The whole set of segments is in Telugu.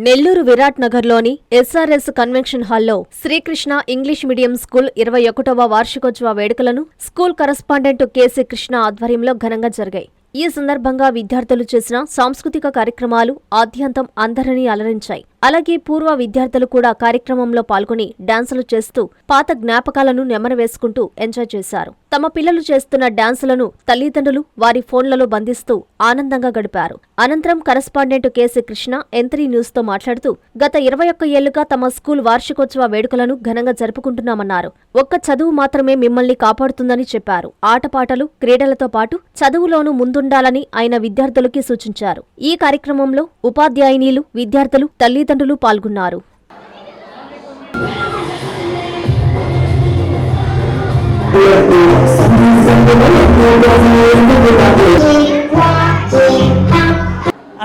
నెల్లూరు విరాట్ నగర్లోని ఎస్ఆర్ఎస్ కన్వెన్షన్ హాల్లో శ్రీకృష్ణ ఇంగ్లీష్ మీడియం స్కూల్ 21వ వార్షికోత్సవ వేడుకలను స్కూల్ కరస్పాండెంట్ కేసీ కృష్ణ ఆధ్వర్యంలో ఘనంగా జరిగాయి. ఈ సందర్భంగా విద్యార్థులు చేసిన సాంస్కృతిక కార్యక్రమాలు ఆద్యంతం అందరినీ అలరించాయి. అలాగే పూర్వ విద్యార్థులు కూడా కార్యక్రమంలో పాల్గొని డాన్సులు చేస్తూ పాత జ్ఞాపకాలను నెమరవేసుకుంటూ ఎంజాయ్ చేశారు. తమ పిల్లలు చేస్తున్న డాన్సులను తల్లిదండ్రులు వారి ఫోన్లలో బంధిస్తూ ఆనందంగా గడిపారు. అనంతరం కరస్పాండెంట్ కేసీ కృష్ణ ఎంత్రీ న్యూస్ తో మాట్లాడుతూ గత 21 ఏళ్లుగా తమ స్కూల్ వార్షికోత్సవ వేడుకలను ఘనంగా జరుపుకుంటున్నామన్నారు. ఒక్క చదువు మాత్రమే మిమ్మల్ని కాపాడుతుందని చెప్పారు. ఆటపాటలు, క్రీడలతో పాటు చదువులోనూ ముందుండాలని ఆయన విద్యార్థులకి సూచించారు. ఈ కార్యక్రమంలో ఉపాధ్యాయునీలు, విద్యార్థులు, తల్లిదండ్రులు పాల్గొన్నారు.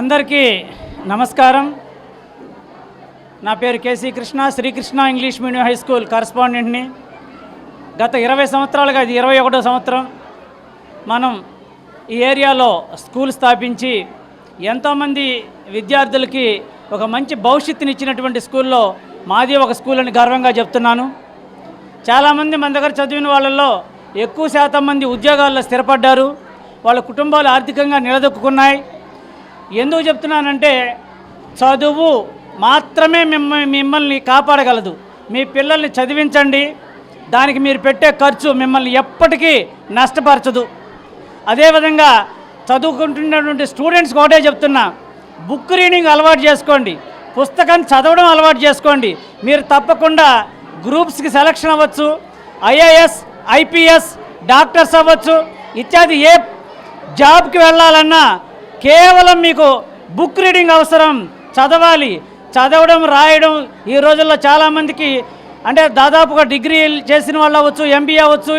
అందరికీ నమస్కారం. నా పేరు KC Krishna, Srikrishna English medium high school కరస్పాండెంట్ని. గత 20 సంవత్సరాలుగా ఇది 21వ సంవత్సరం మనం ఈ ఏరియాలో స్కూల్ స్థాపించి ఎంతోమంది విద్యార్థులకి ఒక మంచి భవిష్యత్తునిచ్చినటువంటి స్కూల్లో మాది ఒక స్కూల్ అని గర్వంగా చెప్తున్నాను. చాలామంది మన దగ్గర చదివిన వాళ్ళల్లో ఎక్కువ శాతం మంది ఉద్యోగాల్లో స్థిరపడ్డారు. వాళ్ళ కుటుంబాలు ఆర్థికంగా నిలదొక్కున్నాయి. ఎందుకు చెప్తున్నానంటే చదువు మాత్రమే మిమ్మల్ని కాపాడగలదు. మీ పిల్లల్ని చదివించండి. దానికి మీరు పెట్టే ఖర్చు మిమ్మల్ని ఎప్పటికీ నష్టపరచదు. అదేవిధంగా చదువుకుంటున్నటువంటి స్టూడెంట్స్కి ఒకటే చెప్తున్నా, బుక్ రీడింగ్ అలవాటు చేసుకోండి, పుస్తకాన్ని చదవడం అలవాటు చేసుకోండి. మీరు తప్పకుండా గ్రూప్స్కి సెలక్షన్ అవ్వచ్చు, ఐఏఎస్, ఐపీఎస్, డాక్టర్స్ అవ్వచ్చు, ఇత్యాది ఏ జాబ్కి వెళ్ళాలన్నా కేవలం మీకు బుక్ రీడింగ్ అవసరం. చదవాలి. చదవడం, రాయడం ఈ రోజుల్లో చాలామందికి అంటే దాదాపుగా డిగ్రీ చేసిన వాళ్ళు అవ్వచ్చు, ఎంబీఏ అవ్వచ్చు,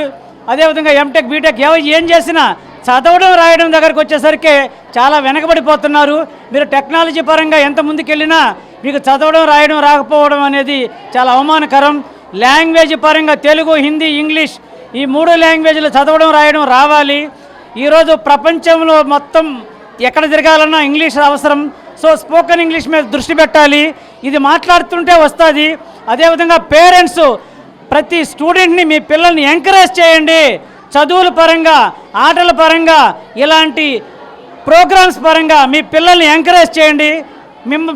అదేవిధంగా ఎంటెక్, బీటెక్ ఏం చేసినా చదవడం, రాయడం దగ్గరికి వచ్చేసరికి చాలా వెనకబడిపోతున్నారు. మీరు టెక్నాలజీ పరంగా ఎంత ముందుకెళ్ళినా మీకు చదవడం, రాయడం రాకపోవడం అనేది చాలా అవమానకరం. లాంగ్వేజ్ పరంగా తెలుగు, హిందీ, ఇంగ్లీష్ ఈ 3 లాంగ్వేజ్లు చదవడం, రాయడం రావాలి. ఈరోజు ప్రపంచంలో మొత్తం ఎక్కడ తిరగాలన్నా ఇంగ్లీష్ అవసరం. సో స్పోకెన్ ఇంగ్లీష్ మీద దృష్టి పెట్టాలి. ఇది మాట్లాడుతుంటే వస్తుంది. అదేవిధంగా పేరెంట్స్ ప్రతి స్టూడెంట్ని, మీ పిల్లల్ని ఎంకరేజ్ చేయండి. చదువుల పరంగా, ఆటల పరంగా, ఇలాంటి ప్రోగ్రామ్స్ పరంగా మీ పిల్లల్ని ఎంకరేజ్ చేయండి.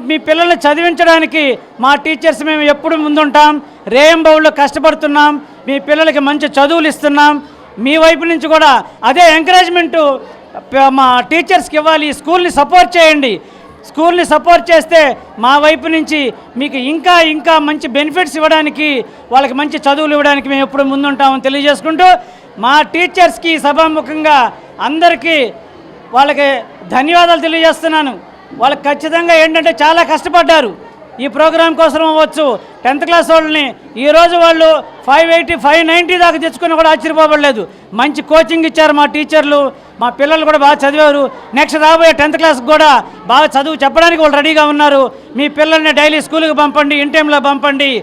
మీ పిల్లల్ని చదివించడానికి మా టీచర్స్ మేము ఎప్పుడు ముందుంటాం. రేయింబౌళ్ళు కష్టపడుతున్నాం. మీ పిల్లలకి మంచి చదువులు ఇస్తున్నాం. మీ వైపు నుంచి కూడా అదే ఎంకరేజ్మెంటు మా టీచర్స్కి ఇవ్వాలి. స్కూల్ని సపోర్ట్ చేయండి. స్కూల్ని సపోర్ట్ చేస్తే మా వైపు నుంచి మీకు ఇంకా ఇంకా మంచి బెనిఫిట్స్ ఇవ్వడానికి, వాళ్ళకి మంచి చదువులు ఇవ్వడానికి మేము ఎప్పుడు ముందుంటామని తెలియజేసుకుంటూ మా టీచర్స్కి సభాముఖంగా అందరికీ వాళ్ళకి ధన్యవాదాలు తెలియజేస్తున్నాను. వాళ్ళకి ఖచ్చితంగా ఏంటంటే చాలా కష్టపడ్డారు. ఈ ప్రోగ్రాం కోసం అవ్వచ్చు. 10th క్లాస్ వాళ్ళని ఈరోజు వాళ్ళు 580, 590 దాకా తెచ్చుకుని కూడా ఆశ్చర్యపోబడలేదు. మంచి కోచింగ్ ఇచ్చారు మా టీచర్లు. మా పిల్లలు కూడా బాగా చదివారు. నెక్స్ట్ రాబోయే 10th క్లాస్కి కూడా బాగా చదువు చెప్పడానికి వాళ్ళు రెడీగా ఉన్నారు. మీ పిల్లల్ని డైలీ స్కూల్కి పంపండి, ఇన్ టైంలో పంపండి.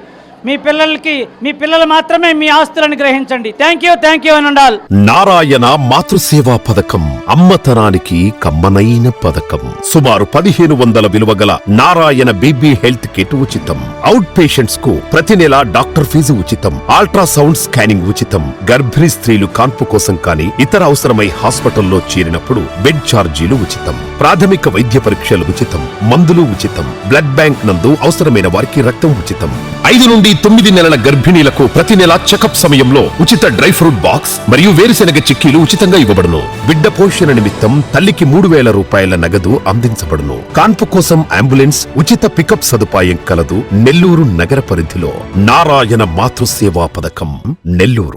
మీ పిల్లలు మాత్రమే మీ ఆస్తులను గ్రహించండి. థ్యాంక్ యూ అని ఉండాలి. నారాయణ మాతృసేవా పథకం అమ్మతనానికి కమ్మనైన పథకం. సుమారు 1500 విలువ గల నారాయణ బీబీ హెల్త్ కిట్ ఉచితం. అవుట్ పేషెంట్స్ కు ప్రతి నెల డాక్టర్ ఫీజు ఉచితం. అల్ట్రాసౌండ్ స్కానింగ్ ఉచితం. గర్భిణీ స్త్రీలు కాన్పు కోసం కానీ ఇతర అవసరమై హాస్పిటల్లో చేరినప్పుడు బెడ్ ఛార్జీలు ఉచితం. ప్రాథమిక వైద్య పరీక్షలు ఉచితం. మందులు ఉచితం. బ్లడ్ బ్యాంక్ నందు అవసరమైన వారికి రక్తం ఉచితం. 5 నుండి 9 నెలల గర్భిణీలకు ప్రతి నెల చెకప్ సమయంలో ఉచిత డ్రై ఫ్రూట్ బాక్స్ మరియు వేరుశెనగ చిక్కీలు ఉచితంగా ఇవ్వబడును. బిడ్డ పోషణ నిమిత్తం తల్లికి 3000 రూపాయల నగదు అందించబడును. కాన్పు కోసం అంబులెన్స్, ఉచిత పికప్ సదుపాయం కలదు. నెల్లూరు నగర పరిధిలో నారాయణ మాతృసేవా పథకం, నెల్లూరు.